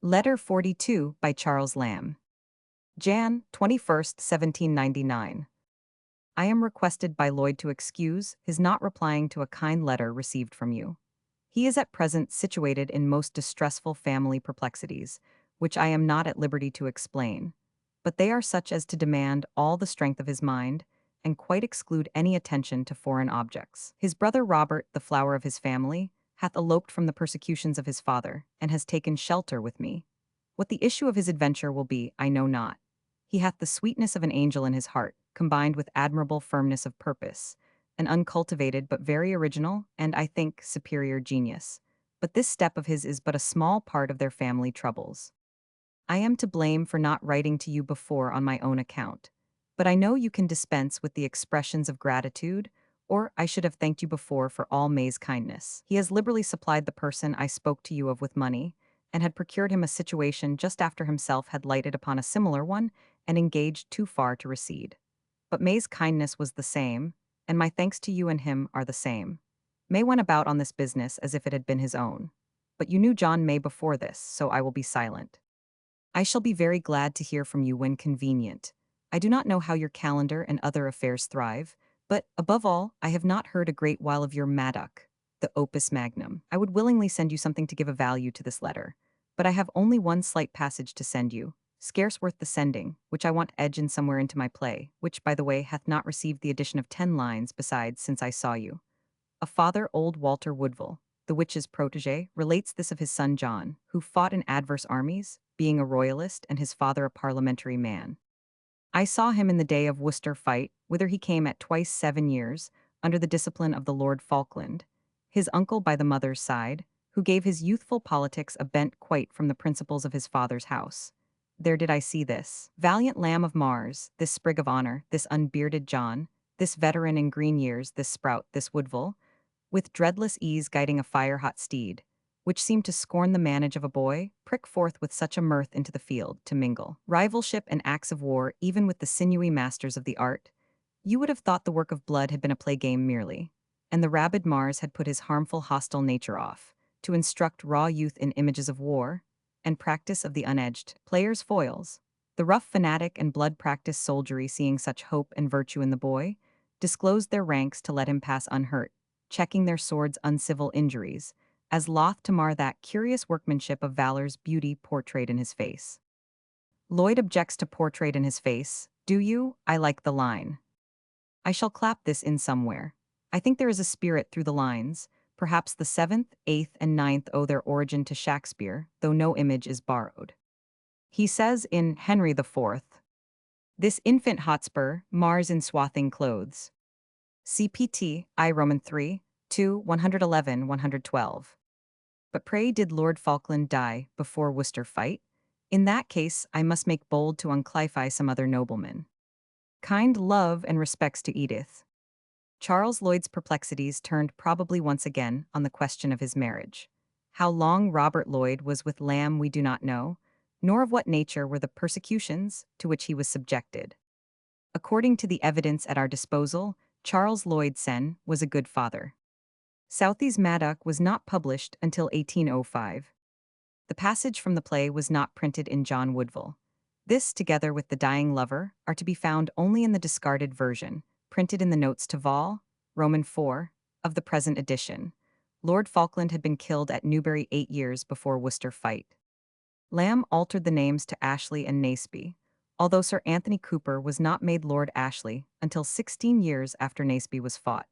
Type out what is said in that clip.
Letter 42 by Charles Lamb. Jan 21st, 1799. I am requested by Lloyd to excuse his not replying to a kind letter received from you. He is at present situated in most distressful family perplexities, which I am not at liberty to explain, but they are such as to demand all the strength of his mind, and quite exclude any attention to foreign objects. His brother Robert, the flower of his family, hath eloped from the persecutions of his father, and has taken shelter with me. What the issue of his adventure will be, I know not. He hath the sweetness of an angel in his heart, combined with admirable firmness of purpose, an uncultivated but very original, and, I think, superior genius. But this step of his is but a small part of their family troubles. I am to blame for not writing to you before on my own account, but I know you can dispense with the expressions of gratitude, or I should have thanked you before for all May's kindness. He has liberally supplied the person I spoke to you of with money, and had procured him a situation just after himself had lighted upon a similar one and engaged too far to recede. But May's kindness was the same, and my thanks to you and him are the same. May went about on this business as if it had been his own. But you knew John May before this, so I will be silent. I shall be very glad to hear from you when convenient. I do not know how your calendar and other affairs thrive, but, above all, I have not heard a great while of your Madoc, the opus magnum. I would willingly send you something to give a value to this letter, but I have only one slight passage to send you, scarce worth the sending, which I want edged somewhere into my play, which, by the way, hath not received the addition of 10 lines besides since I saw you. A father, old Walter Woodville, the witch's protege, relates this of his son John, who fought in adverse armies, being a royalist and his father a parliamentary man. I saw him in the day of Worcester fight, whither he came at twice 7 years, under the discipline of the Lord Falkland, his uncle by the mother's side, who gave his youthful politics a bent quite from the principles of his father's house. There did I see this valiant lamb of Mars, this sprig of honor, this unbearded John, this veteran in green years, this sprout, this Woodville, with dreadless ease guiding a fire-hot steed, which seemed to scorn the manage of a boy, prick forth with such a mirth into the field, to mingle rivalship and acts of war even with the sinewy masters of the art. You would have thought the work of blood had been a play-game merely, and the rabid Mars had put his harmful hostile nature off, to instruct raw youth in images of war, and practice of the unedged player's foils. The rough fanatic and blood-practiced soldiery, seeing such hope and virtue in the boy, disclosed their ranks to let him pass unhurt, checking their swords' uncivil injuries, as loth to mar that curious workmanship of valor's beauty portrayed in his face. Lloyd objects to portrait in his face. Do you? I like the line. I shall clap this in somewhere. I think there is a spirit through the lines. Perhaps the 7th, 8th, and 9th owe their origin to Shakespeare, though no image is borrowed. He says in Henry IV, "This infant Hotspur, Mars in swathing clothes." CPT, I Roman 3, 2, 111, 112. But pray did Lord Falkland die before Worcester fight? In that case, I must make bold to unclify some other nobleman. Kind love and respects to Edith. Charles Lloyd's perplexities turned probably once again on the question of his marriage. How long Robert Lloyd was with Lamb we do not know, nor of what nature were the persecutions to which he was subjected. According to the evidence at our disposal, Charles Lloyd Sen was a good father. Southey's Madoc was not published until 1805. The passage from the play was not printed in John Woodville. This, together with The Dying Lover, are to be found only in the discarded version, printed in the notes to Vol. Roman 4, of the present edition. Lord Falkland had been killed at Newbury 8 years before Worcester fight. Lamb altered the names to Ashley and Naseby, although Sir Anthony Cooper was not made Lord Ashley until 16 years after Naseby was fought.